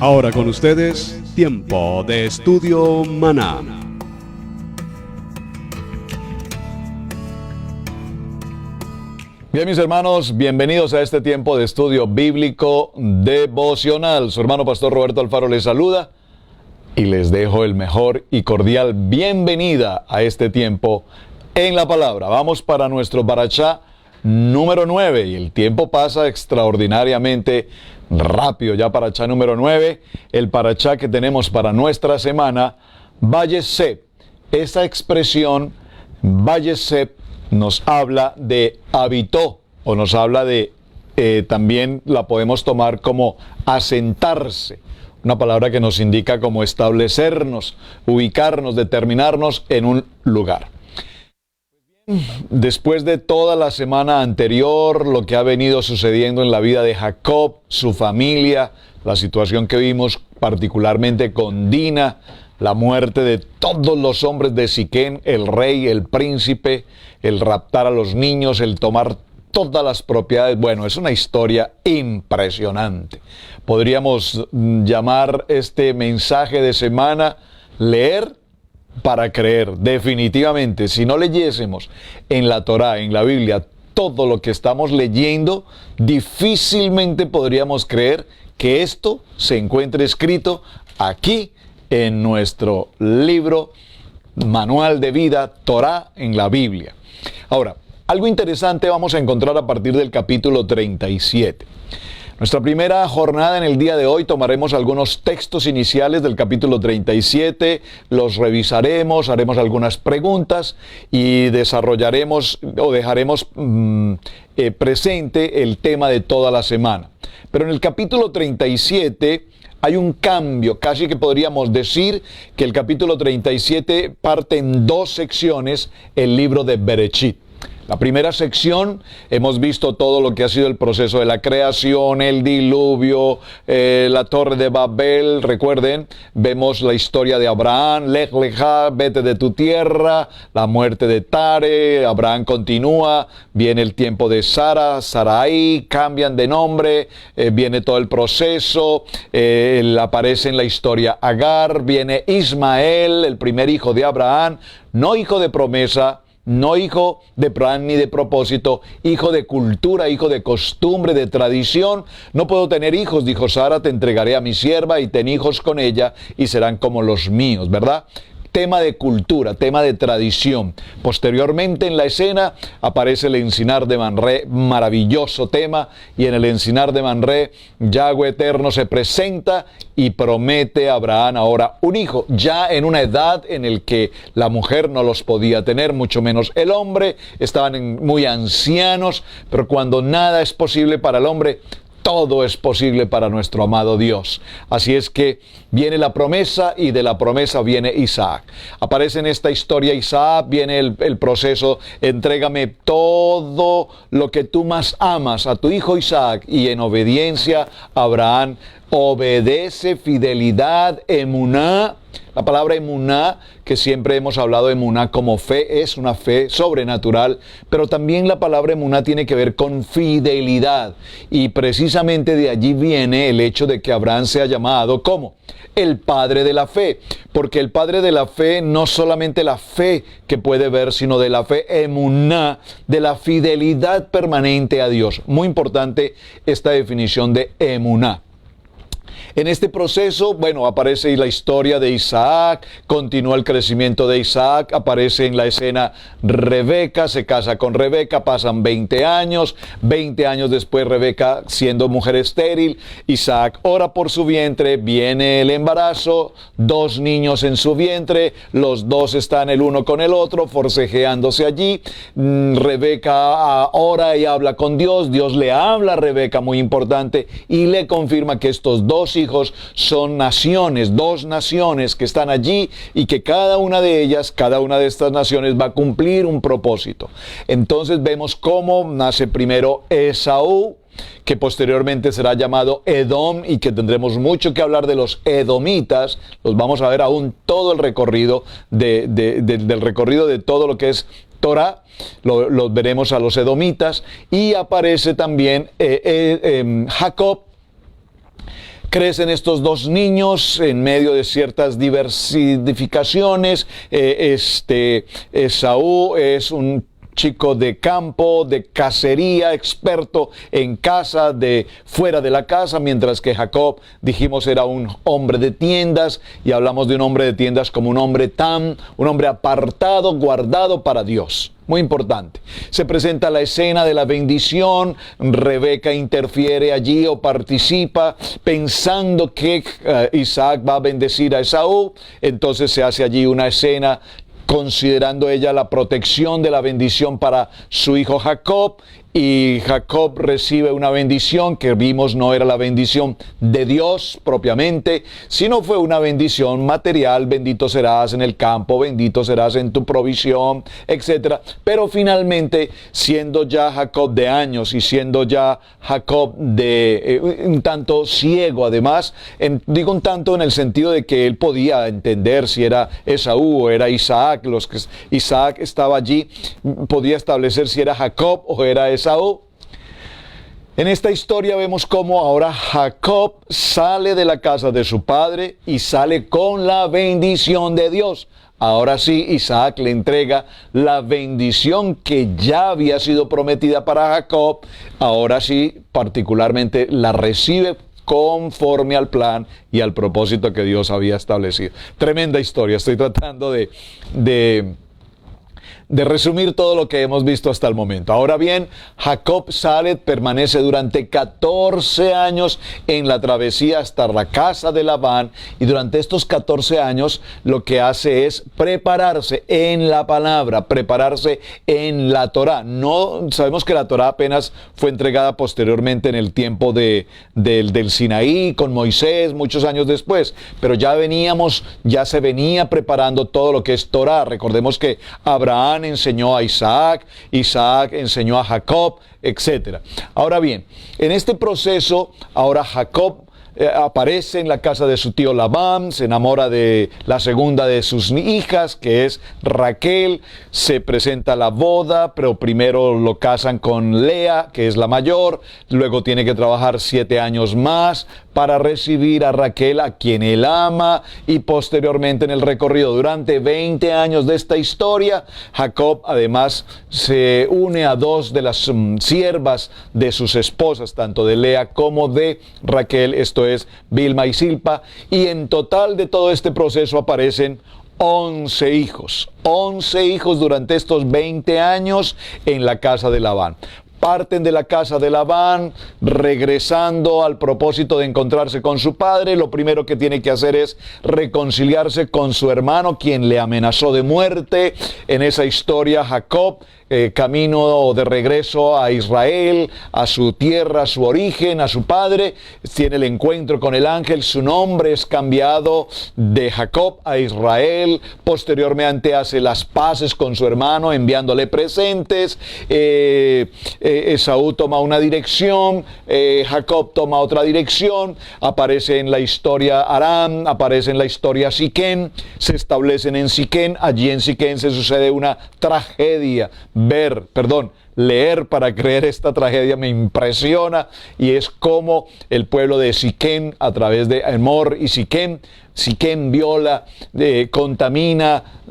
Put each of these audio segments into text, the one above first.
Ahora con ustedes, Tiempo de Estudio Maná. Bien, mis hermanos, bienvenidos a este tiempo de estudio bíblico devocional. Su hermano Pastor Roberto Alfaro les saluda y les dejo el mejor y cordial bienvenida a este tiempo en la palabra. Vamos para nuestro parashá número 9 y el tiempo pasa extraordinariamente rápido. Ya parashá número 9, el parashá que tenemos para nuestra semana, Vayeshev. Esa expresión, Vayeshev, nos habla de habitó, o nos habla de, también la podemos tomar como asentarse. Una palabra que nos indica como establecernos, ubicarnos, determinarnos en un lugar. Después de toda la semana anterior, lo que ha venido sucediendo en la vida de Jacob, su familia, la situación que vimos particularmente con Dina, la muerte de todos los hombres de Siquén, el rey, el príncipe, el raptar a los niños, el tomar todas las propiedades. Bueno, es una historia impresionante. Podríamos llamar este mensaje de semana leer para creer. Definitivamente, si no leyésemos en la Torá, en la Biblia, todo lo que estamos leyendo, difícilmente podríamos creer que esto se encuentre escrito aquí en nuestro libro, manual de vida, Torá en la Biblia. Ahora, algo interesante vamos a encontrar a partir del capítulo 37. Nuestra primera jornada en el día de hoy tomaremos algunos textos iniciales del capítulo 37, los revisaremos, haremos algunas preguntas y desarrollaremos o dejaremos presente el tema de toda la semana. Pero en el capítulo 37 hay un cambio, casi que podríamos decir que el capítulo 37 parte en dos secciones, el libro de Bereshit. La primera sección, hemos visto todo lo que ha sido el proceso de la creación, el diluvio, la torre de Babel. Recuerden, vemos la historia de Abraham, Lech Lechá, vete de tu tierra, la muerte de Tare, Abraham continúa, viene el tiempo de Sara, Sarai, cambian de nombre, viene todo el proceso, aparece en la historia Agar, viene Ismael, el primer hijo de Abraham, no hijo de promesa, no hijo de plan ni de propósito, hijo de cultura, hijo de costumbre, de tradición. No puedo tener hijos, dijo Sara, te entregaré a mi sierva y ten hijos con ella y serán como los míos, ¿verdad? Tema de cultura, tema de tradición. Posteriormente en la escena aparece el encinar de Mamré, maravilloso tema, y en el encinar de Mamré, Yahweh Eterno se presenta y promete a Abraham ahora un hijo, ya en una edad en la que la mujer no los podía tener, mucho menos el hombre, estaban muy ancianos, pero cuando nada es posible para el hombre, todo es posible para nuestro amado Dios. Así es que viene la promesa y de la promesa viene Isaac. Aparece en esta historia Isaac, viene el proceso, entrégame todo lo que tú más amas a tu hijo Isaac. Y en obediencia Abraham obedece, fidelidad, emuná. La palabra emuná, que siempre hemos hablado de emuná como fe, es una fe sobrenatural, pero también la palabra emuná tiene que ver con fidelidad. Y precisamente de allí viene el hecho de que Abraham sea llamado como el padre de la fe, porque el padre de la fe no solamente la fe que puede ver, sino de la fe emuná, de la fidelidad permanente a Dios. Muy importante esta definición de emuná. En este proceso, bueno, aparece la historia de Isaac, continúa el crecimiento de Isaac, aparece en la escena Rebeca, se casa con Rebeca, pasan 20 años después Rebeca siendo mujer estéril, Isaac ora por su vientre, viene el embarazo, 2 niños en su vientre, los 2 están el uno con el otro, forcejeándose allí, Rebeca ora y habla con Dios, Dios le habla a Rebeca, muy importante, y le confirma que estos 2 hijos son naciones, 2 naciones que están allí y que cada una de ellas, cada una de estas naciones va a cumplir un propósito. Entonces vemos cómo nace primero Esaú, que posteriormente será llamado Edom y que tendremos mucho que hablar de los edomitas. Los vamos a ver aún todo el recorrido del recorrido de todo lo que es Torah, los veremos a los edomitas, y aparece también Jacob, Crecen estos dos niños en medio de ciertas diversificaciones. Esaú es un chico de campo, de cacería, experto en casa, de fuera de la casa, mientras que Jacob, dijimos, era un hombre de tiendas, y hablamos de un hombre de tiendas como un hombre apartado, guardado para Dios. Muy importante. Se presenta la escena de la bendición. Rebeca interfiere allí o participa pensando que Isaac va a bendecir a Esaú. Entonces se hace allí una escena considerando ella la protección de la bendición para su hijo Jacob, y Jacob recibe una bendición que vimos no era la bendición de Dios propiamente, sino fue una bendición material. Bendito serás en el campo, bendito serás en tu provisión, etc. Pero finalmente, siendo ya Jacob de años y siendo ya Jacob de un tanto ciego, además, digo un tanto en el sentido de que él podía entender si era Esaú o era Isaac, Isaac estaba allí, podía establecer si era Jacob o era Esaú. En esta historia vemos cómo ahora Jacob sale de la casa de su padre y sale con la bendición de Dios. Ahora sí, Isaac le entrega la bendición que ya había sido prometida para Jacob. Ahora sí, particularmente la recibe conforme al plan y al propósito que Dios había establecido. Tremenda historia. Estoy tratando de resumir todo lo que hemos visto hasta el momento. Ahora bien, Jacob sale, permanece durante 14 años en la travesía hasta la casa de Labán, y durante estos 14 años lo que hace es prepararse en la palabra, prepararse en la Torá. No sabemos que la Torá apenas fue entregada posteriormente en el tiempo del Sinaí con Moisés, muchos años después, pero ya se venía preparando todo lo que es Torá. Recordemos que Abraham enseñó a Isaac, Isaac enseñó a Jacob, etc. Ahora bien, en este proceso, ahora Jacob aparece en la casa de su tío Labán, se enamora de la segunda de sus hijas, que es Raquel. Se presenta la boda, pero primero lo casan con Lea, que es la mayor. Luego tiene que trabajar 7 años más para recibir a Raquel, a quien él ama, y posteriormente en el recorrido durante 20 años de esta historia, Jacob además se une a 2 de las siervas de sus esposas, tanto de Lea como de Raquel, esto es Bilma y Silpa, y en total de todo este proceso aparecen 11 hijos. 11 hijos durante estos 20 años en la casa de Labán. Parten de la casa de Labán, regresando al propósito de encontrarse con su padre. Lo primero que tiene que hacer es reconciliarse con su hermano, quien le amenazó de muerte. En esa historia, Jacob, camino de regreso a Israel, a su tierra, a su origen, a su padre, tiene el encuentro con el ángel. Su nombre es cambiado de Jacob a Israel. Posteriormente hace las paces con su hermano, enviándole presentes. Esaú toma una dirección, Jacob toma otra dirección. Aparece en la historia Aram, aparece en la historia Siquén, se establecen en Siquén. Allí en Siquén se sucede una tragedia. Leer para creer esta tragedia me impresiona, y es como el pueblo de Siquén, a través de Hamor y Siquén viola, contamina,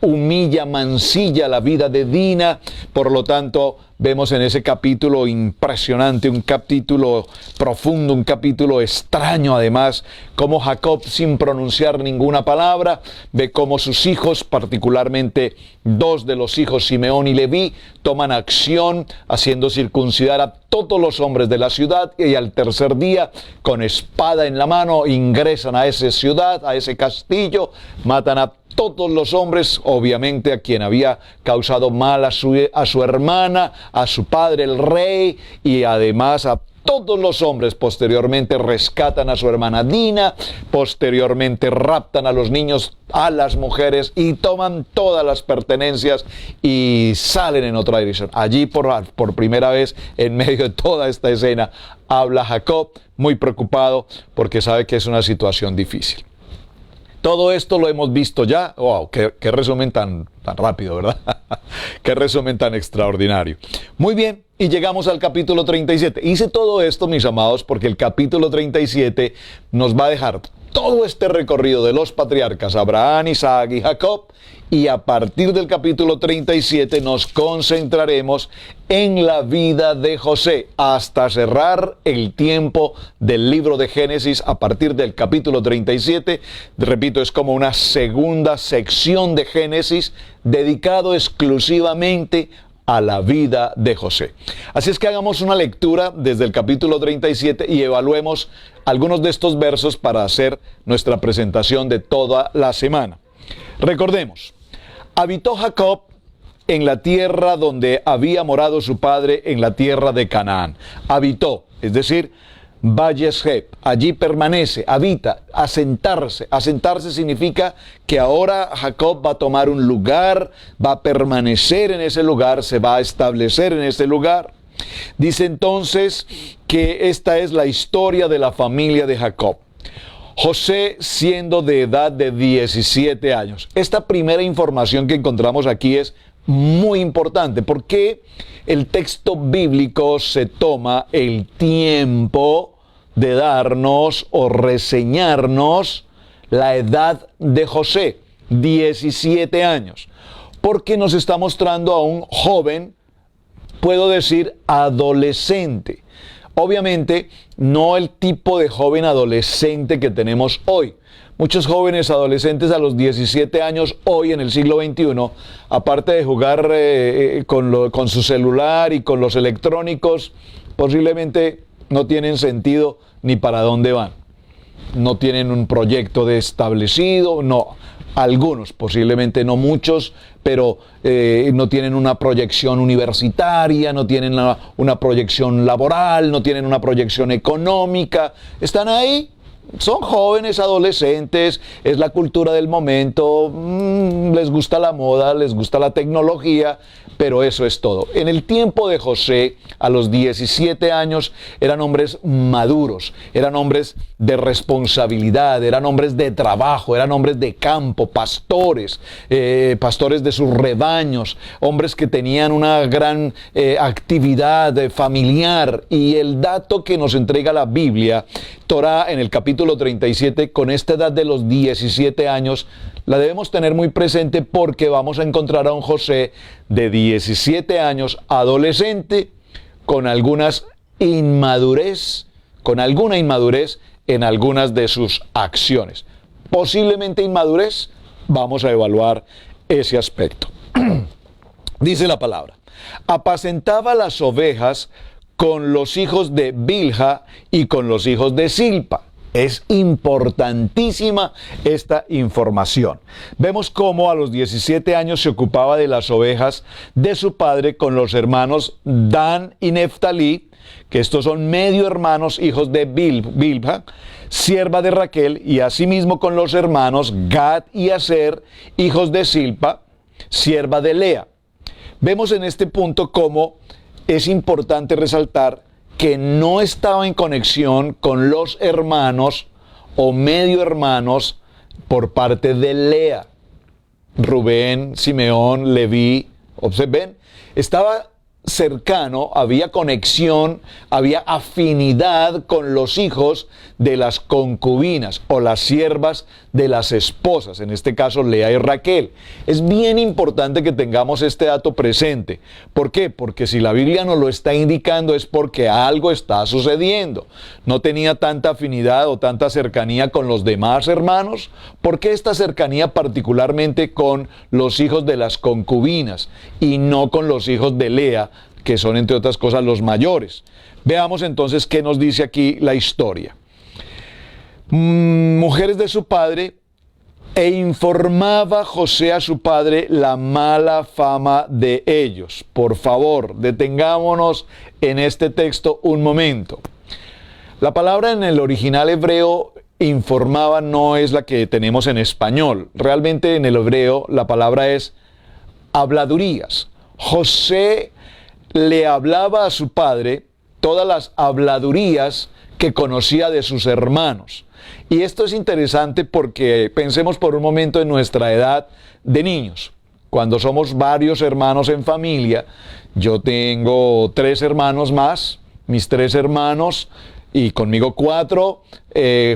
humilla, mancilla la vida de Dina. Por lo tanto, vemos en ese capítulo impresionante, un capítulo profundo, un capítulo extraño además, cómo Jacob, sin pronunciar ninguna palabra, ve cómo sus hijos, particularmente 2 de los hijos, Simeón y Leví, toman acción haciendo circuncidar a todos los hombres de la ciudad, y al tercer día, con espada en la mano, ingresan a esa ciudad, a ese castillo, matan a todos los hombres, obviamente a quien había causado mal a su hermana, a su padre el rey, y además a todos los hombres. Posteriormente rescatan a su hermana Dina, posteriormente raptan a los niños, a las mujeres, y toman todas las pertenencias y salen en otra dirección. Allí por primera vez, en medio de toda esta escena, habla Jacob, muy preocupado porque sabe que es una situación difícil. Todo esto lo hemos visto ya. ¡Wow! ¡Qué resumen tan rápido, ¿verdad? ¡Qué resumen tan extraordinario! Muy bien, y llegamos al capítulo 37. Hice todo esto, mis amados, porque el capítulo 37 nos va a dejar todo este recorrido de los patriarcas Abraham, Isaac y Jacob, y a partir del capítulo 37 nos concentraremos en la vida de José hasta cerrar el tiempo del libro de Génesis a partir del capítulo 37. Repito, es como una segunda sección de Génesis dedicado exclusivamente a la vida de José. Así es que hagamos una lectura desde el capítulo 37 y evaluemos algunos de estos versos para hacer nuestra presentación de toda la semana. Recordemos, habitó Jacob en la tierra donde había morado su padre, en la tierra de Canaán. Habitó, es decir, Vayesheb, allí permanece, habita, asentarse. Asentarse significa que ahora Jacob va a tomar un lugar, va a permanecer en ese lugar, se va a establecer en ese lugar. Dice entonces que esta es la historia de la familia de Jacob. José siendo de edad de 17 años. Esta primera información que encontramos aquí es muy importante porque el texto bíblico se toma el tiempo de darnos o reseñarnos la edad de José, 17 años, porque nos está mostrando a un joven, puedo decir adolescente. Obviamente, no el tipo de joven adolescente que tenemos hoy. Muchos jóvenes adolescentes a los 17 años hoy en el siglo XXI, aparte de jugar con su celular y con los electrónicos, posiblemente no tienen sentido ni para dónde van. No tienen un proyecto de establecido, no. Algunos, posiblemente no muchos, pero no tienen una proyección universitaria, no tienen una proyección laboral, no tienen una proyección económica. Están ahí, son jóvenes, adolescentes, es la cultura del momento, les gusta la moda, les gusta la tecnología, pero eso es todo. En el tiempo de José, a los 17 años, eran hombres maduros, eran hombres de responsabilidad, eran hombres de trabajo, eran hombres de campo, pastores, pastores de sus rebaños, hombres que tenían una gran actividad familiar. Y el dato que nos entrega la Biblia, Torá, en el capítulo 37, con esta edad de los 17 años, la debemos tener muy presente porque vamos a encontrar a un José de 17 años, adolescente, con alguna inmadurez en algunas de sus acciones. Posiblemente inmadurez, vamos a evaluar ese aspecto. Dice la palabra, apacentaba las ovejas con los hijos de Bilha y con los hijos de Silpa. Es importantísima esta información. Vemos cómo a los 17 años se ocupaba de las ovejas de su padre con los hermanos Dan y Neftalí, que estos son medio hermanos, hijos de Bilha, sierva de Raquel, y asimismo con los hermanos Gad y Aser, hijos de Silpa, sierva de Lea. Vemos en este punto cómo es importante resaltar que no estaba en conexión con los hermanos o medio hermanos por parte de Lea. Rubén, Simeón, Leví, observen, estaba cercano, había conexión, había afinidad con los hijos de las concubinas o las siervas de las esposas, en este caso Lea y Raquel. Es bien importante que tengamos este dato presente. ¿Por qué? Porque si la Biblia nos lo está indicando es porque algo está sucediendo. No tenía tanta afinidad o tanta cercanía con los demás hermanos. ¿Por qué esta cercanía particularmente con los hijos de las concubinas y no con los hijos de Lea, que son entre otras cosas los mayores? Veamos entonces qué nos dice aquí la historia. Mujeres de su padre, e informaba José a su padre la mala fama de ellos. Por favor, detengámonos en este texto un momento. La palabra en el original hebreo informaba no es la que tenemos en español. Realmente en el hebreo la palabra es habladurías. José le hablaba a su padre todas las habladurías que conocía de sus hermanos. Y esto es interesante porque pensemos por un momento en nuestra edad de niños. Cuando somos varios hermanos en familia, yo tengo 3 hermanos más, mis 3 hermanos y conmigo 4,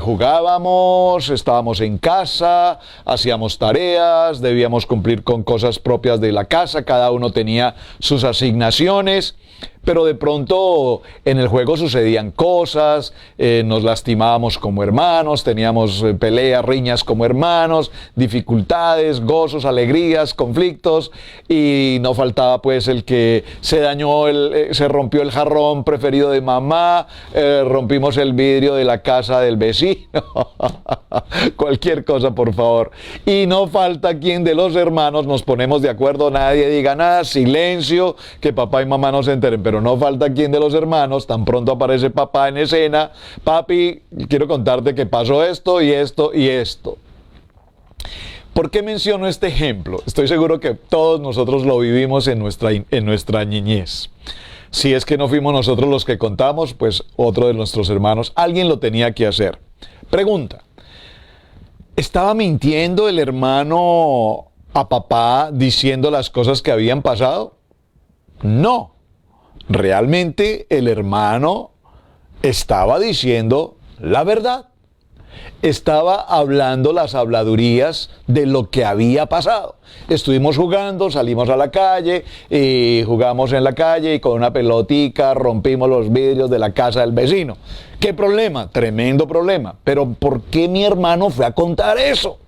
jugábamos, estábamos en casa, hacíamos tareas, debíamos cumplir con cosas propias de la casa, cada uno tenía sus asignaciones. Pero de pronto en el juego sucedían cosas, nos lastimábamos como hermanos, teníamos peleas, riñas como hermanos, dificultades, gozos, alegrías, conflictos, y no faltaba pues el que se dañó, se rompió el jarrón preferido de mamá, rompimos el vidrio de la casa del vecino, cualquier cosa por favor. Y no falta quien de los hermanos nos ponemos de acuerdo, nadie diga nada, silencio, que papá y mamá no se enteren, pero no falta quien de los hermanos, tan pronto aparece papá en escena, papi, quiero contarte que pasó esto y esto y esto. ¿Por qué menciono este ejemplo? Estoy seguro que todos nosotros lo vivimos en nuestra niñez. Si es que no fuimos nosotros los que contamos, pues otro de nuestros hermanos, alguien lo tenía que hacer. Pregunta, ¿estaba mintiendo el hermano a papá diciendo las cosas que habían pasado? No. Realmente el hermano estaba diciendo la verdad. Estaba hablando las habladurías de lo que había pasado. Estuvimos jugando, salimos a la calle y jugamos en la calle y con una pelotica rompimos los vidrios de la casa del vecino. ¿Qué problema? Tremendo problema. Pero ¿por qué mi hermano fue a contar eso?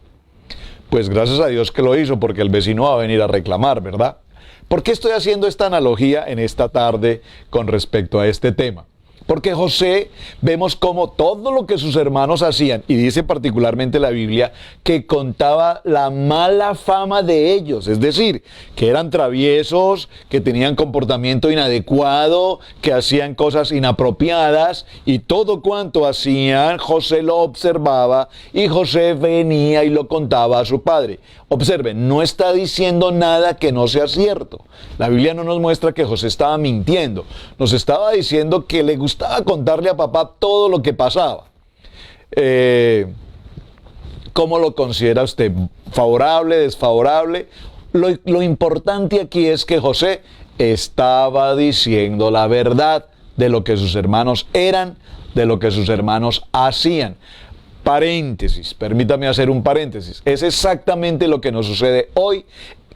Pues gracias a Dios que lo hizo, porque el vecino va a venir a reclamar, ¿verdad? ¿Por qué estoy haciendo esta analogía en esta tarde con respecto a este tema? Porque José, vemos cómo todo lo que sus hermanos hacían, y dice particularmente la Biblia, que contaba la mala fama de ellos, es decir, que eran traviesos, que tenían comportamiento inadecuado, que hacían cosas inapropiadas, y todo cuanto hacían, José lo observaba, y José venía y lo contaba a su padre. Observen, no está diciendo nada que no sea cierto. La Biblia no nos muestra que José estaba mintiendo, nos estaba diciendo que le gustaba contarle a papá todo lo que pasaba. ¿Cómo lo considera usted? ¿Favorable, desfavorable? Lo importante aquí es que José estaba diciendo la verdad de lo que sus hermanos eran, de lo que sus hermanos hacían. Paréntesis, permítame hacer un paréntesis. Es exactamente lo que nos sucede hoy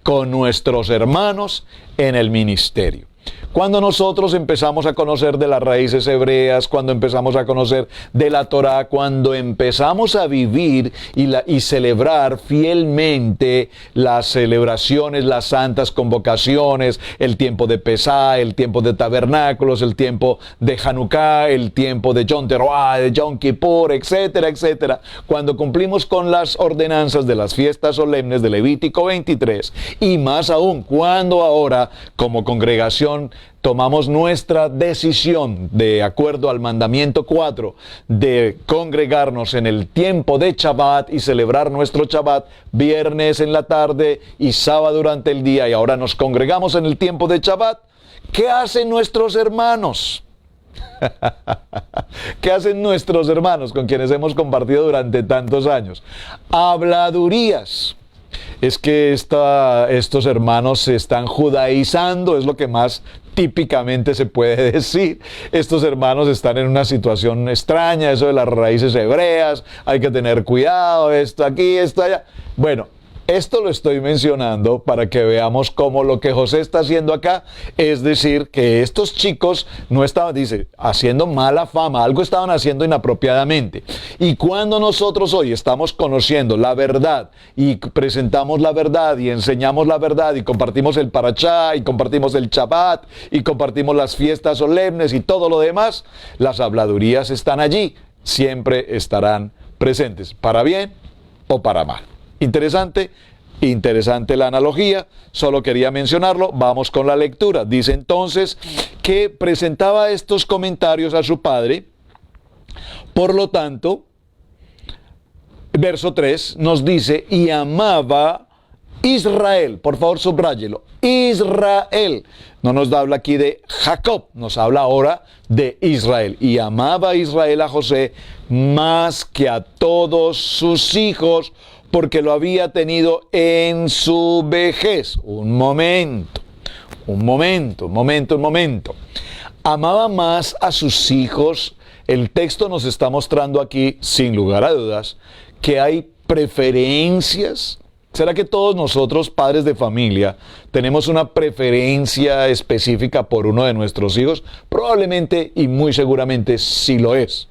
con nuestros hermanos en el ministerio. Cuando nosotros empezamos a conocer de las raíces hebreas, cuando empezamos a conocer de la Torá, cuando empezamos a vivir y celebrar fielmente las celebraciones, las santas convocaciones, el tiempo de Pesá, el tiempo de tabernáculos, el tiempo de Hanukkah, el tiempo de Yom Teruah, de Yom Kippur, etcétera, etcétera. Cuando cumplimos con las ordenanzas de las fiestas solemnes de Levítico 23 y más aún cuando ahora como congregación tomamos nuestra decisión de acuerdo al mandamiento 4 de congregarnos en el tiempo de Shabbat y celebrar nuestro Shabbat viernes en la tarde y sábado durante el día, y ahora nos congregamos en el tiempo de Shabbat. ¿Qué hacen nuestros hermanos? ¿Qué hacen nuestros hermanos con quienes hemos compartido durante tantos años? Habladurías. Es que estos hermanos se están judaizando, es lo que más típicamente se puede decir. Estos hermanos están en una situación extraña, eso de las raíces hebreas, hay que tener cuidado, esto aquí, esto allá. Bueno, esto lo estoy mencionando para que veamos cómo lo que José está haciendo acá, es decir, que estos chicos no estaban, dice, haciendo mala fama, algo estaban haciendo inapropiadamente. Y cuando nosotros hoy estamos conociendo la verdad y presentamos la verdad y enseñamos la verdad y compartimos el parachá y compartimos el Shabbat y compartimos las fiestas solemnes y todo lo demás, las habladurías están allí, siempre estarán presentes, para bien o para mal. Interesante la analogía, solo quería mencionarlo. Vamos con la lectura. Dice entonces que presentaba estos comentarios a su padre, por lo tanto, verso 3 nos dice, y amaba Israel, por favor subráyelo, Israel. No nos habla aquí de Jacob, nos habla ahora de Israel. Y amaba a Israel a José más que a todos sus hijos, porque lo había tenido en su vejez. Un momento. Amaba más a sus hijos. El texto nos está mostrando aquí, sin lugar a dudas, que hay preferencias. ¿Será que todos nosotros, padres de familia, tenemos una preferencia específica por uno de nuestros hijos? Probablemente y muy seguramente sí lo es.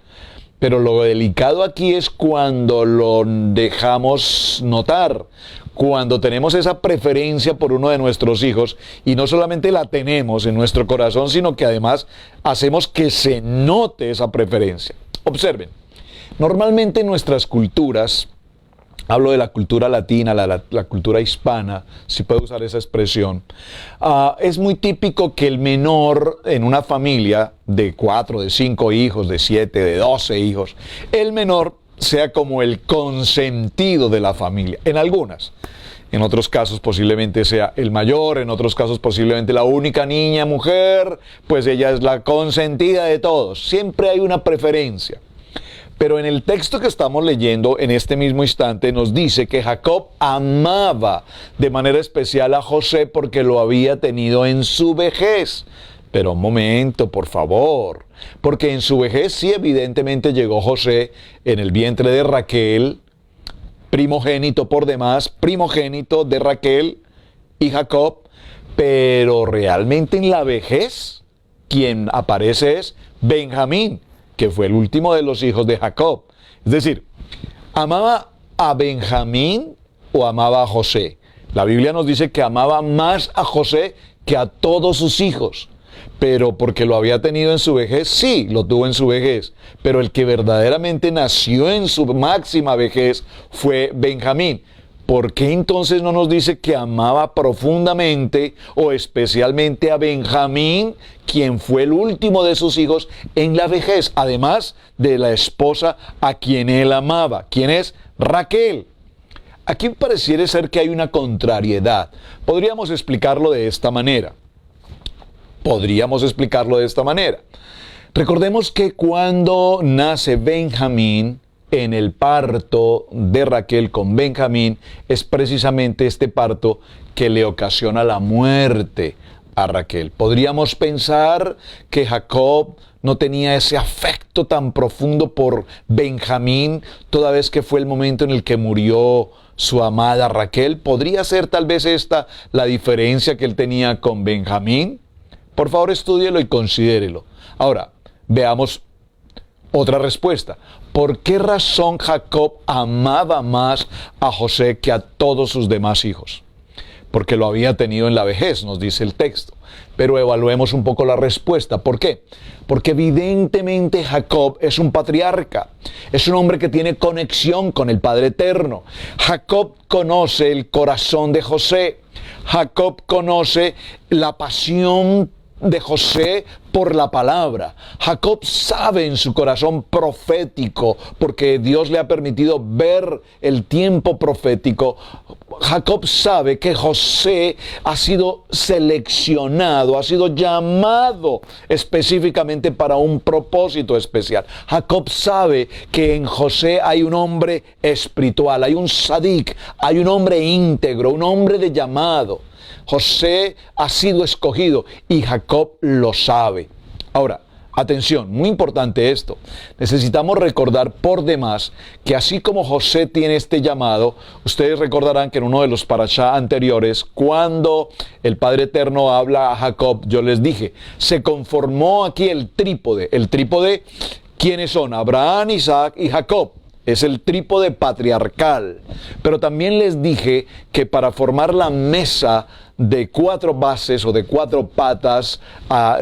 Pero lo delicado aquí es cuando lo dejamos notar, cuando tenemos esa preferencia por uno de nuestros hijos y no solamente la tenemos en nuestro corazón, sino que además hacemos que se note esa preferencia. Observen, normalmente en nuestras culturas, hablo de la cultura latina, la cultura hispana, si puedo usar esa expresión. Es muy típico que el menor en una familia de 4, de 5 hijos, de 7, de 12 hijos, el menor sea como el consentido de la familia, en algunas. En otros casos posiblemente sea el mayor, en otros casos posiblemente la única niña, mujer, pues ella es la consentida de todos. Siempre hay una preferencia. Pero en el texto que estamos leyendo en este mismo instante nos dice que Jacob amaba de manera especial a José porque lo había tenido en su vejez. Pero un momento, por favor, porque en su vejez sí evidentemente llegó José en el vientre de Raquel, primogénito por demás, primogénito de Raquel y Jacob, pero realmente en la vejez quien aparece es Benjamín, que fue el último de los hijos de Jacob. Es decir, ¿amaba a Benjamín o amaba a José? La Biblia nos dice que amaba más a José que a todos sus hijos. Pero porque lo había tenido en su vejez, sí, lo tuvo en su vejez. Pero el que verdaderamente nació en su máxima vejez fue Benjamín. ¿Por qué entonces no nos dice que amaba profundamente o especialmente a Benjamín, quien fue el último de sus hijos en la vejez, además de la esposa a quien él amaba? ¿Quién es? Raquel. Aquí pareciera ser que hay una contrariedad. Podríamos explicarlo de esta manera. Recordemos que cuando nace Benjamín, en el parto de Raquel con Benjamín, es precisamente este parto que le ocasiona la muerte a Raquel. Podríamos pensar que Jacob no tenía ese afecto tan profundo por Benjamín, toda vez que fue el momento en el que murió su amada Raquel. ¿Podría ser tal vez esta la diferencia que él tenía con Benjamín? Por favor, estúdielo y considérelo. Ahora, veamos otra respuesta. ¿Por qué razón Jacob amaba más a José que a todos sus demás hijos? Porque lo había tenido en la vejez, nos dice el texto. Pero evaluemos un poco la respuesta. ¿Por qué? Porque evidentemente Jacob es un patriarca. Es un hombre que tiene conexión con el Padre Eterno. Jacob conoce el corazón de José. Jacob conoce la pasión de José por la palabra. Jacob sabe en su corazón profético, porque Dios le ha permitido ver el tiempo profético. Jacob sabe que José ha sido seleccionado, ha sido llamado específicamente para un propósito especial. Jacob sabe que en José hay un hombre espiritual, hay un sadik, hay un hombre íntegro, un hombre de llamado. José ha sido escogido y Jacob lo sabe. Ahora, atención, muy importante esto. Necesitamos recordar por demás que así como José tiene este llamado, ustedes recordarán que en uno de los parashá anteriores, cuando el Padre Eterno habla a Jacob, yo les dije, se conformó aquí el trípode. El trípode, ¿quiénes son? Abraham, Isaac y Jacob. Es el trípode patriarcal. Pero también les dije que para formar la mesa de 4 bases o de 4 patas,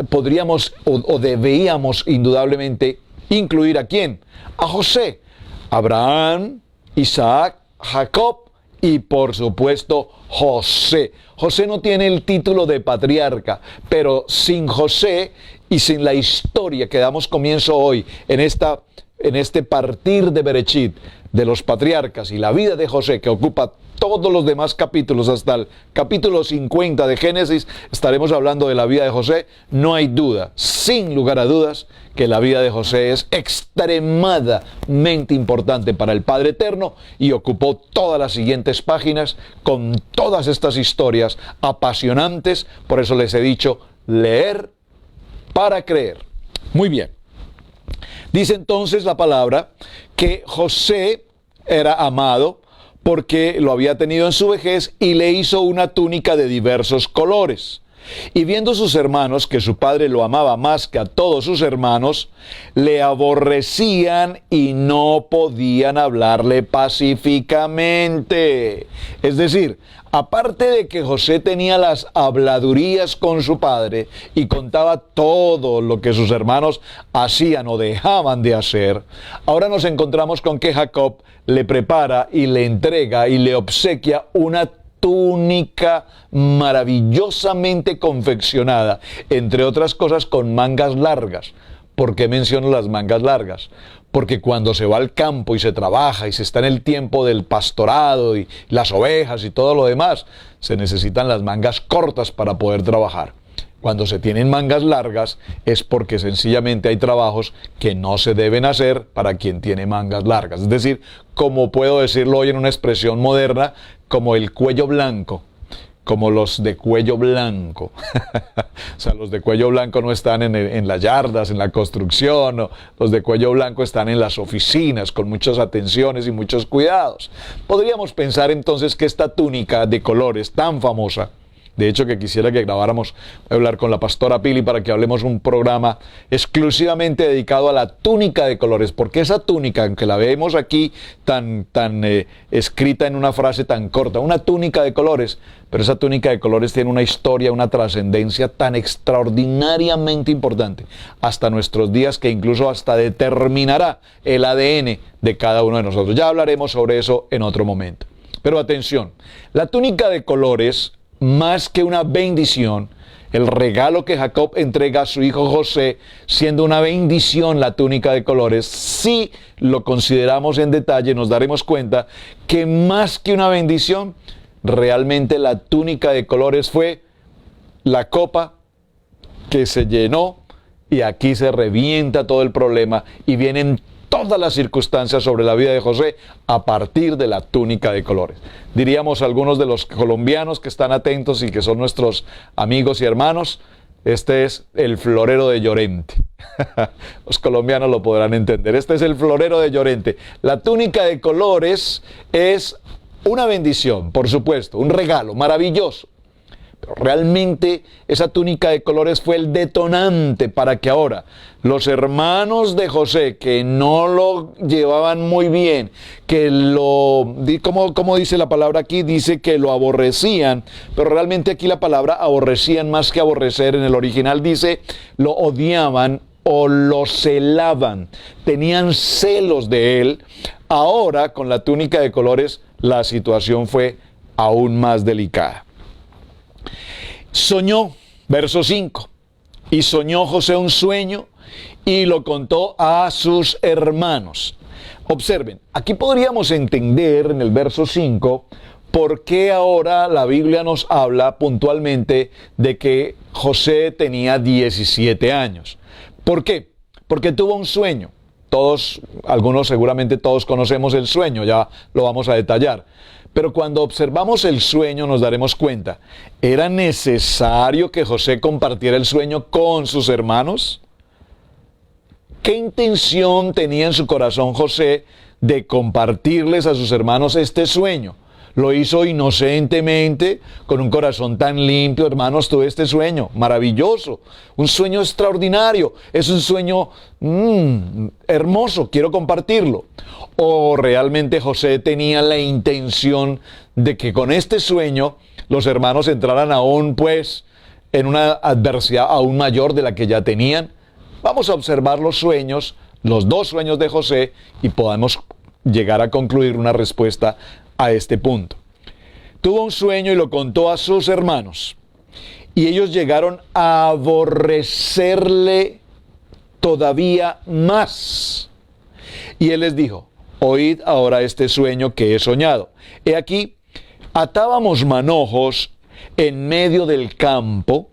podríamos o debíamos indudablemente incluir ¿a quién? A José. Abraham, Isaac, Jacob y por supuesto José. José no tiene el título de patriarca, pero sin José y sin la historia que damos comienzo hoy en este partir de Berechit, de los patriarcas y la vida de José, que ocupa todos los demás capítulos, hasta el capítulo 50 de Génesis, estaremos hablando de la vida de José. No hay duda, sin lugar a dudas, que la vida de José es extremadamente importante para el Padre Eterno y ocupó todas las siguientes páginas con todas estas historias apasionantes. Por eso les he dicho, leer para creer. Muy bien. Dice entonces la palabra que José era amado porque lo había tenido en su vejez y le hizo una túnica de diversos colores. Y viendo sus hermanos que su padre lo amaba más que a todos sus hermanos, le aborrecían y no podían hablarle pacíficamente. Es decir, aparte de que José tenía las habladurías con su padre y contaba todo lo que sus hermanos hacían o dejaban de hacer, ahora nos encontramos con que Jacob le prepara y le entrega y le obsequia una túnica maravillosamente confeccionada, entre otras cosas con mangas largas. ¿Por qué menciono las mangas largas? Porque cuando se va al campo y se trabaja y se está en el tiempo del pastorado y las ovejas y todo lo demás, se necesitan las mangas cortas para poder trabajar. Cuando se tienen mangas largas es porque sencillamente hay trabajos que no se deben hacer para quien tiene mangas largas. Es decir, como puedo decirlo hoy en una expresión moderna, como el cuello blanco, como los de cuello blanco. O sea, los de cuello blanco no están en las yardas, en la construcción, no. Los de cuello blanco están en las oficinas con muchas atenciones y muchos cuidados. Podríamos pensar entonces que esta túnica de colores tan famosa, de hecho que quisiera que grabáramos, voy a hablar con la pastora Pili para que hablemos un programa exclusivamente dedicado a la túnica de colores, porque esa túnica, aunque la vemos aquí tan escrita en una frase tan corta, una túnica de colores, pero esa túnica de colores tiene una historia, una trascendencia tan extraordinariamente importante hasta nuestros días que incluso hasta determinará el ADN de cada uno de nosotros. Ya hablaremos sobre eso en otro momento. Pero atención, la túnica de colores, más que una bendición, el regalo que Jacob entrega a su hijo José, siendo una bendición la túnica de colores, si lo consideramos en detalle, nos daremos cuenta que más que una bendición, realmente la túnica de colores fue la copa que se llenó y aquí se revienta todo el problema y vienen todas las circunstancias sobre la vida de José a partir de la túnica de colores. Diríamos algunos de los colombianos que están atentos y que son nuestros amigos y hermanos, este es el florero de Llorente. Los colombianos lo podrán entender. Este es el florero de Llorente. La túnica de colores es una bendición, por supuesto, un regalo maravilloso. Pero realmente esa túnica de colores fue el detonante para que ahora los hermanos de José, que no lo llevaban muy bien, que ¿cómo dice la palabra aquí? Dice que lo aborrecían, pero realmente aquí la palabra aborrecían más que aborrecer, en el original dice lo odiaban o lo celaban, tenían celos de él. Ahora con la túnica de colores la situación fue aún más delicada. Soñó, verso 5, y soñó José un sueño y lo contó a sus hermanos. Observen, aquí podríamos entender en el verso 5 por qué ahora la Biblia nos habla puntualmente de que José tenía 17 años. ¿Por qué? Porque tuvo un sueño. Algunos seguramente todos conocemos el sueño, ya lo vamos a detallar. Pero cuando observamos el sueño nos daremos cuenta, ¿era necesario que José compartiera el sueño con sus hermanos? ¿Qué intención tenía en su corazón José de compartirles a sus hermanos este sueño? Lo hizo inocentemente, con un corazón tan limpio. Hermanos, tuve este sueño maravilloso, un sueño extraordinario, es un sueño hermoso, quiero compartirlo. ¿O realmente José tenía la intención de que con este sueño los hermanos entraran aún en una adversidad aún mayor de la que ya tenían? Vamos a observar los sueños, los dos sueños de José, y podamos llegar a concluir una respuesta a este punto. Tuvo un sueño y lo contó a sus hermanos, y ellos llegaron a aborrecerle todavía más. Y él les dijo: oíd ahora este sueño que he soñado. He aquí, atábamos manojos en medio del campo,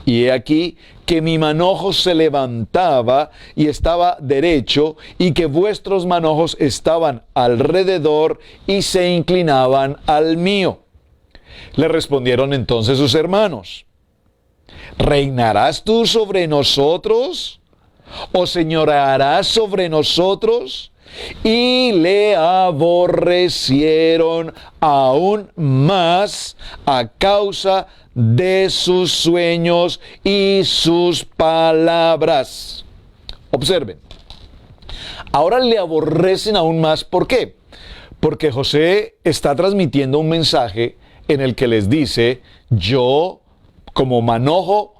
y he aquí que mi manojo se levantaba y estaba derecho, y que vuestros manojos estaban alrededor y se inclinaban al mío. Le respondieron entonces sus hermanos: ¿reinarás tú sobre nosotros? ¿O señorearás sobre nosotros? Y le aborrecieron aún más a causa de sus sueños y sus palabras. Observen, ahora le aborrecen aún más. ¿Por qué? Porque José está transmitiendo un mensaje en el que les dice: yo como manojo,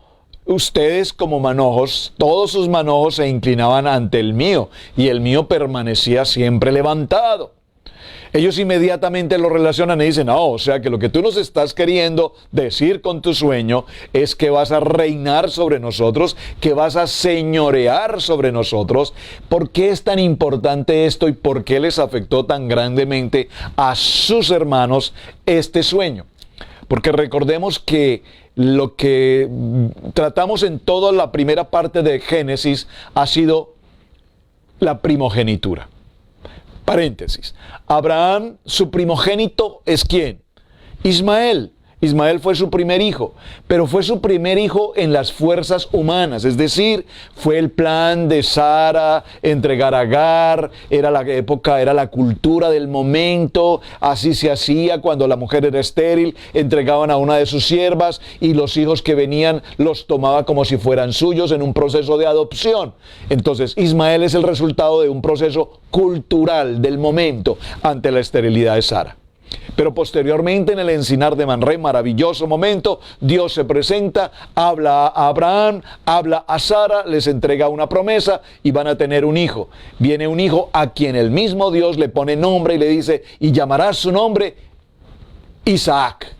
ustedes como manojos, todos sus manojos se inclinaban ante el mío, y el mío permanecía siempre levantado. Ellos inmediatamente lo relacionan y dicen: o sea que lo que tú nos estás queriendo decir con tu sueño es que vas a reinar sobre nosotros, que vas a señorear sobre nosotros. ¿Por qué es tan importante esto y por qué les afectó tan grandemente a sus hermanos este sueño? Porque recordemos que lo que tratamos en toda la primera parte de Génesis ha sido la primogenitura. Paréntesis. Abraham, su primogénito, ¿es quién? Ismael. Ismael fue su primer hijo, pero fue su primer hijo en las fuerzas humanas, es decir, fue el plan de Sara, entregar a Agar, era la época, era la cultura del momento, así se hacía cuando la mujer era estéril, entregaban a una de sus siervas y los hijos que venían los tomaba como si fueran suyos en un proceso de adopción. Entonces, Ismael es el resultado de un proceso cultural del momento ante la esterilidad de Sara. Pero posteriormente en el encinar de Mamré, maravilloso momento, Dios se presenta, habla a Abraham, habla a Sara, les entrega una promesa y van a tener un hijo. Viene un hijo a quien el mismo Dios le pone nombre y le dice: y llamarás su nombre Isaac.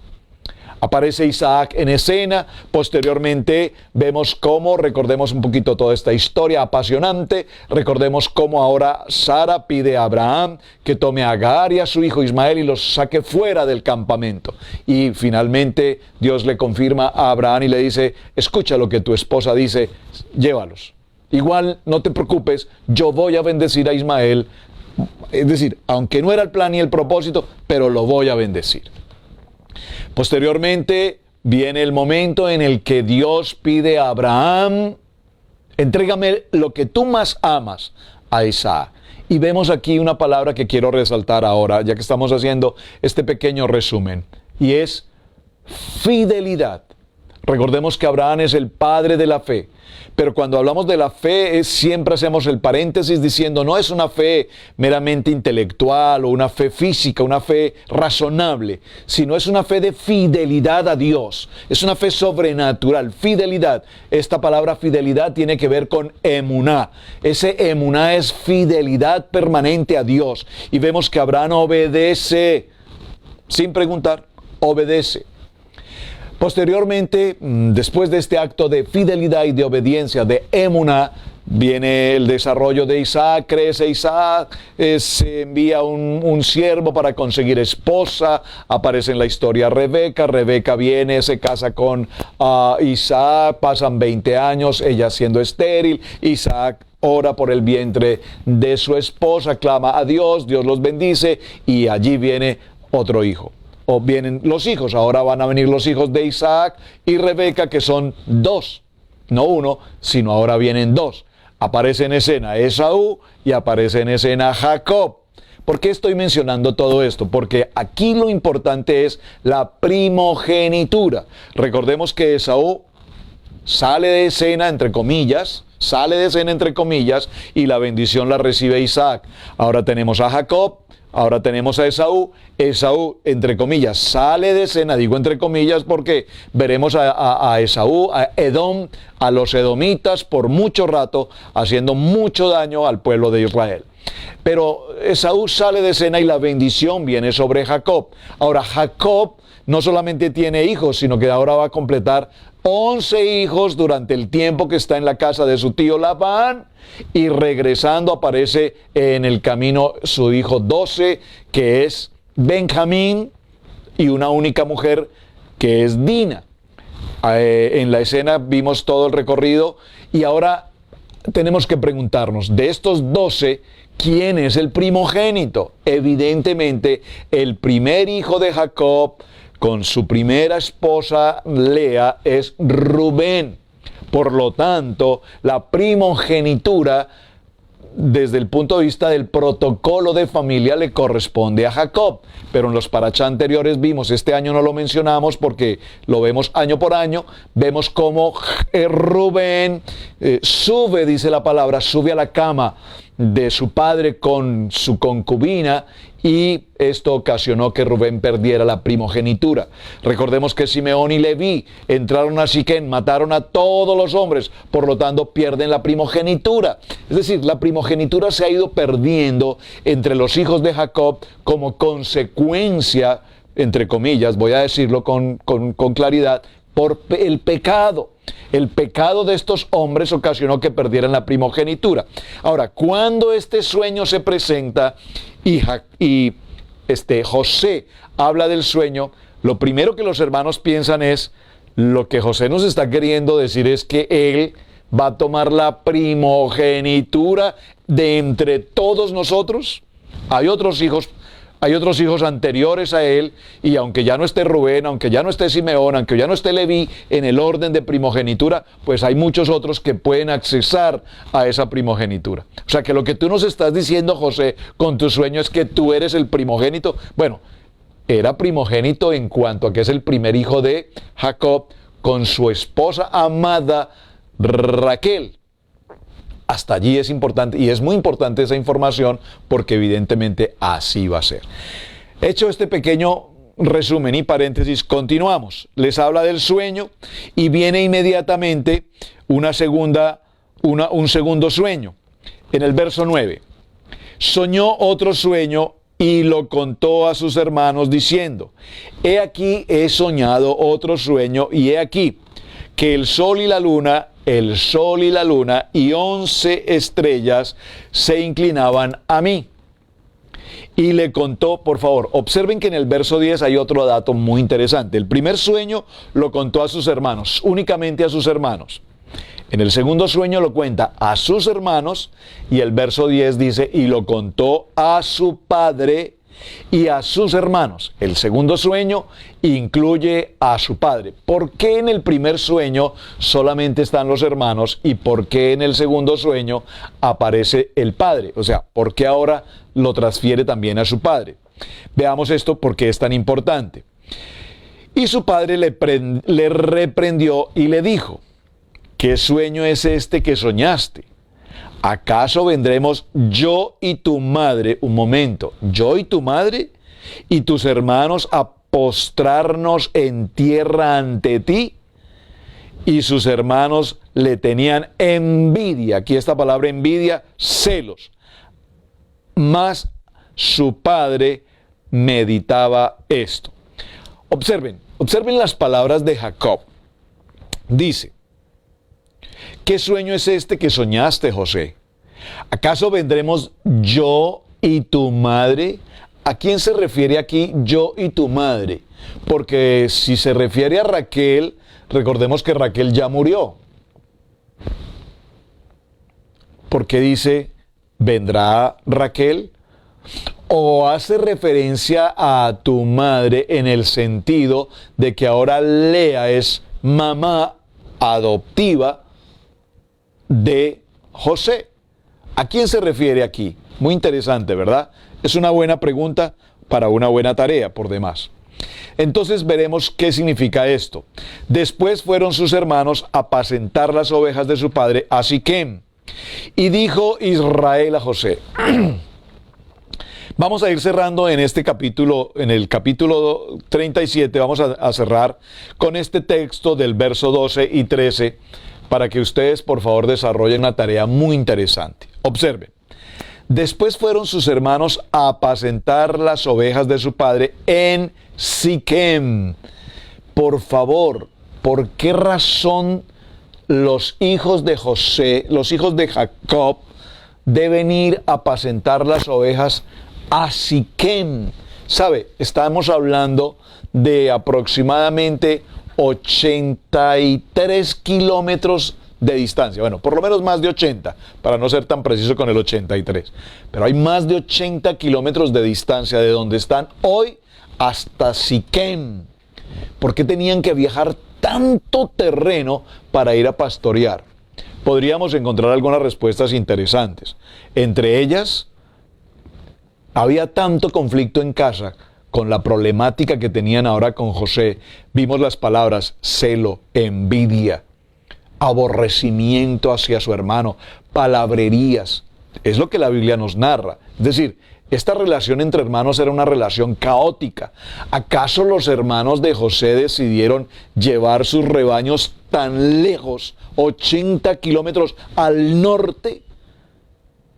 Aparece Isaac en escena. Posteriormente vemos cómo, recordemos un poquito toda esta historia apasionante, recordemos cómo ahora Sara pide a Abraham que tome a Agar y a su hijo Ismael y los saque fuera del campamento. Y finalmente Dios le confirma a Abraham y le dice: escucha lo que tu esposa dice, llévalos. Igual no te preocupes, yo voy a bendecir a Ismael. Es decir, aunque no era el plan ni el propósito, pero lo voy a bendecir. Posteriormente viene el momento en el que Dios pide a Abraham: entrégame lo que tú más amas, a Isaac. Y vemos aquí una palabra que quiero resaltar ahora, ya que estamos haciendo este pequeño resumen, y es fidelidad. Recordemos que Abraham es el padre de la fe, pero cuando hablamos de la fe siempre hacemos el paréntesis diciendo: no es una fe meramente intelectual o una fe física, una fe razonable, sino es una fe de fidelidad a Dios, es una fe sobrenatural, fidelidad. Esta palabra fidelidad tiene que ver con emuná. Ese emuná es fidelidad permanente a Dios, y vemos que Abraham obedece, sin preguntar, obedece. Posteriormente, después de este acto de fidelidad y de obediencia, de emuná, viene el desarrollo de Isaac. Crece Isaac, se envía un siervo para conseguir esposa. Aparece en la historia Rebeca. Rebeca viene, se casa con Isaac, pasan 20 años, ella siendo estéril. Isaac ora por el vientre de su esposa, clama a Dios, Dios los bendice y allí viene otro hijo. O vienen los hijos, ahora van a venir los hijos de Isaac y Rebeca, que son dos, no uno, sino ahora vienen dos. Aparece en escena Esaú y aparece en escena Jacob. ¿Por qué estoy mencionando todo esto? Porque aquí lo importante es la primogenitura. Recordemos que Esaú sale de escena, entre comillas, y la bendición la recibe Isaac. Ahora tenemos a Jacob. Ahora tenemos a Esaú. Esaú, entre comillas, sale de escena, digo entre comillas porque veremos a Esaú, a Edom, a los edomitas por mucho rato, haciendo mucho daño al pueblo de Israel. Pero Esaú sale de escena y la bendición viene sobre Jacob. Ahora Jacob no solamente tiene hijos, sino que ahora va a completar 11 hijos durante el tiempo que está en la casa de su tío Labán, y regresando aparece en el camino su hijo 12, que es Benjamín, y una única mujer que es Dina. En la escena vimos todo el recorrido y ahora tenemos que preguntarnos, de estos 12, ¿quién es el primogénito? Evidentemente, el primer hijo de Jacob con su primera esposa Lea es Rubén. Por lo tanto, la primogenitura, desde el punto de vista del protocolo de familia, le corresponde a Jacob. Pero en los parashá anteriores vimos, este año no lo mencionamos porque lo vemos año por año, vemos cómo Rubén sube, dice la palabra, sube a la cama de su padre con su concubina, y esto ocasionó que Rubén perdiera la primogenitura. Recordemos que Simeón y Leví entraron a Siquén, mataron a todos los hombres, por lo tanto pierden la primogenitura. Es decir, la primogenitura se ha ido perdiendo entre los hijos de Jacob como consecuencia, entre comillas, voy a decirlo con claridad, por el pecado. El pecado de estos hombres ocasionó que perdieran la primogenitura. Ahora, cuando este sueño se presenta y José habla del sueño, lo primero que los hermanos piensan es, lo que José nos está queriendo decir es que él va a tomar la primogenitura de entre todos nosotros. Hay otros hijos anteriores a él, y aunque ya no esté Rubén, aunque ya no esté Simeón, aunque ya no esté Leví en el orden de primogenitura, pues hay muchos otros que pueden accesar a esa primogenitura. O sea que lo que tú nos estás diciendo, José, con tu sueño es que tú eres el primogénito. Bueno, era primogénito en cuanto a que es el primer hijo de Jacob con su esposa amada Raquel. Hasta allí es importante, y es muy importante esa información, porque evidentemente así va a ser. Hecho este pequeño resumen y paréntesis, continuamos. Les habla del sueño y viene inmediatamente un segundo sueño. En el verso 9, soñó otro sueño y lo contó a sus hermanos diciendo, he aquí he soñado otro sueño, y he aquí que el sol y la luna y 11 estrellas se inclinaban a mí. Y le contó, por favor, observen que en el verso 10 hay otro dato muy interesante. El primer sueño lo contó a sus hermanos, únicamente a sus hermanos. En el segundo sueño lo cuenta a sus hermanos, y el verso 10 dice, y lo contó a su padre y a sus hermanos. El segundo sueño incluye a su padre. ¿Por qué en el primer sueño solamente están los hermanos, y por qué en el segundo sueño aparece el padre? O sea, ¿por qué ahora lo transfiere también a su padre? Veamos esto, porque es tan importante. Y su padre le reprendió y le dijo, ¿qué sueño es este que soñaste? ¿Acaso vendremos yo y tu madre, un momento, yo y tu madre y tus hermanos a postrarnos en tierra ante ti? Y sus hermanos le tenían envidia, aquí esta palabra envidia, celos. Mas su padre meditaba esto. Observen las palabras de Jacob. Dice, ¿qué sueño es este que soñaste, José? ¿Acaso vendremos yo y tu madre? ¿A quién se refiere aquí yo y tu madre? Porque si se refiere a Raquel, recordemos que Raquel ya murió. ¿Por qué dice, vendrá Raquel? ¿O hace referencia a tu madre en el sentido de que ahora Lea es mamá adoptiva de José? ¿A quién se refiere aquí? Muy interesante, ¿verdad? Es una buena pregunta para una buena tarea, por demás. Entonces veremos qué significa esto. Después fueron sus hermanos a apacentar las ovejas de su padre a Siquem. Y dijo Israel a José. Vamos a ir cerrando en este capítulo, en el capítulo 37, vamos a cerrar con este texto del verso 12 y 13, para que ustedes, por favor, desarrollen una tarea muy interesante. Observen. Después fueron sus hermanos a apacentar las ovejas de su padre en Siquem. Por favor, ¿por qué razón los hijos de José, los hijos de Jacob, deben ir a apacentar las ovejas a Siquem? ¿Sabe? Estamos hablando de aproximadamente 83 kilómetros de distancia. Bueno, por lo menos más de 80, para no ser tan preciso con el 83. Pero hay más de 80 kilómetros de distancia de donde están hoy hasta Siquem. ¿Por qué tenían que viajar tanto terreno para ir a pastorear? Podríamos encontrar algunas respuestas interesantes. Entre ellas, había tanto conflicto en casa con la problemática que tenían ahora con José. Vimos las palabras celo, envidia, aborrecimiento hacia su hermano, palabrerías. Es lo que la Biblia nos narra. Es decir, esta relación entre hermanos era una relación caótica. ¿Acaso los hermanos de José decidieron llevar sus rebaños tan lejos, 80 kilómetros al norte,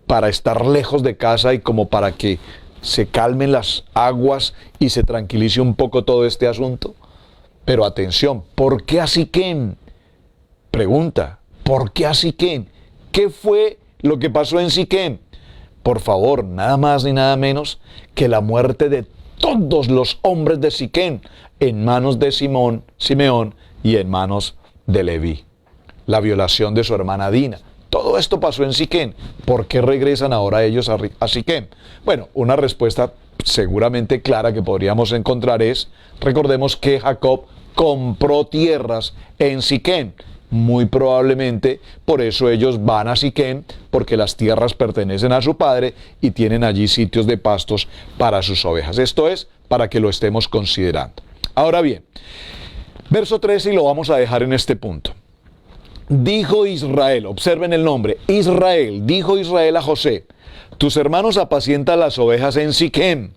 para estar lejos de casa y como para que se calmen las aguas y se tranquilice un poco todo este asunto? Pero atención, ¿por qué a Siquem? Pregunta, ¿por qué a Siquem? ¿Qué fue lo que pasó en Siquem? Por favor, nada más ni nada menos que la muerte de todos los hombres de Siquem en manos de Simeón y en manos de Leví. La violación de su hermana Dina. Todo esto pasó en Siquem. ¿Por qué regresan ahora ellos a Siquem? Bueno, una respuesta seguramente clara que podríamos encontrar es, recordemos que Jacob compró tierras en Siquem. Muy probablemente por eso ellos van a Siquem, porque las tierras pertenecen a su padre y tienen allí sitios de pastos para sus ovejas. Esto es para que lo estemos considerando. Ahora bien, verso 13, y lo vamos a dejar en este punto. Dijo Israel, observen el nombre, Israel, dijo Israel a José: tus hermanos apacientan las ovejas en Siquem.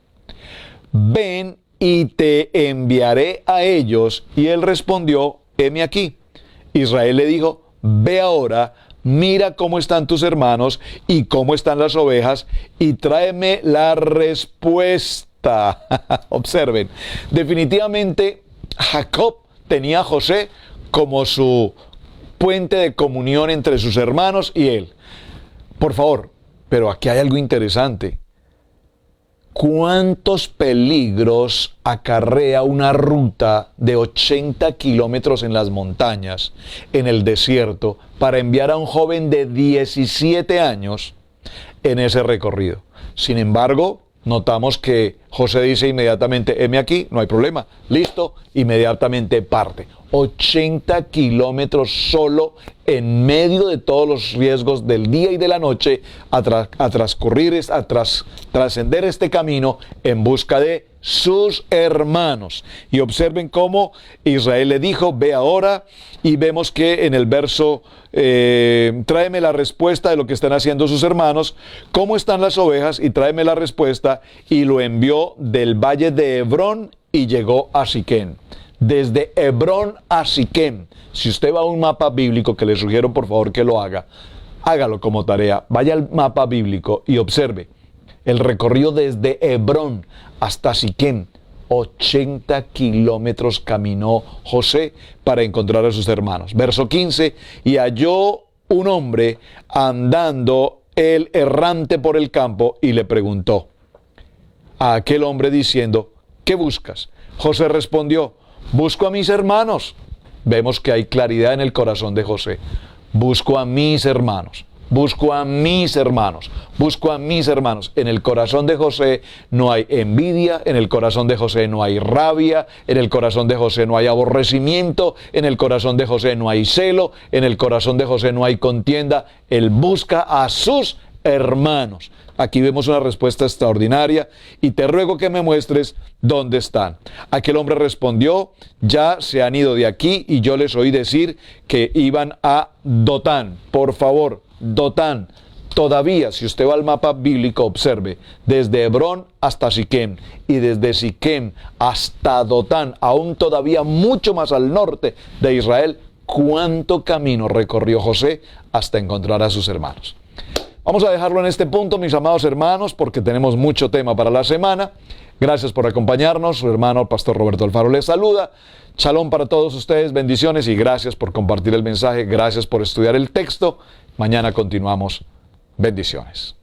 Ven y te enviaré a ellos. Y él respondió: heme aquí. Israel le dijo: ve ahora, mira cómo están tus hermanos y cómo están las ovejas, y tráeme la respuesta. Observen, definitivamente Jacob tenía a José como su puente de comunión entre sus hermanos y él. Por favor, pero aquí hay algo interesante. ¿Cuántos peligros acarrea una ruta de 80 kilómetros en las montañas, en el desierto, para enviar a un joven de 17 años en ese recorrido? Sin embargo, notamos que José dice inmediatamente: heme aquí, no hay problema, listo, inmediatamente parte. 80 kilómetros solo en medio de todos los riesgos del día y de la noche a trascender este camino en busca de sus hermanos. Y observen cómo Israel le dijo: ve ahora, y vemos que en el verso tráeme la respuesta de lo que están haciendo sus hermanos, cómo están las ovejas, y tráeme la respuesta, y lo envió del valle de Hebrón y llegó a Siquem. Desde Hebrón a Siquem. Si usted va a un mapa bíblico, que le sugiero por favor que lo haga, hágalo como tarea, vaya al mapa bíblico y observe el recorrido desde Hebrón hasta Siquem. 80 kilómetros caminó José para encontrar a sus hermanos. Verso 15, y halló un hombre andando él errante por el campo, y le preguntó a aquel hombre diciendo: ¿qué buscas? José respondió: busco a mis hermanos. Vemos que hay claridad en el corazón de José. Busco a mis hermanos. Busco a mis hermanos, busco a mis hermanos. En el corazón de José no hay envidia, en el corazón de José no hay rabia, en el corazón de José no hay aborrecimiento, en el corazón de José no hay celo, en el corazón de José no hay contienda. Él busca a sus hermanos. Aquí vemos una respuesta extraordinaria: y te ruego que me muestres dónde están. Aquel hombre respondió: ya se han ido de aquí, y yo les oí decir que iban a Dotán. Por favor, Dotán. Todavía, si usted va al mapa bíblico, observe, desde Hebrón hasta Siquem, y desde Siquem hasta Dotán, aún todavía mucho más al norte de Israel, cuánto camino recorrió José hasta encontrar a sus hermanos. Vamos a dejarlo en este punto, mis amados hermanos, porque tenemos mucho tema para la semana. Gracias por acompañarnos. Su hermano, el pastor Roberto Alfaro, les saluda. Shalom para todos ustedes, bendiciones, y gracias por compartir el mensaje. Gracias por estudiar el texto. Mañana continuamos. Bendiciones.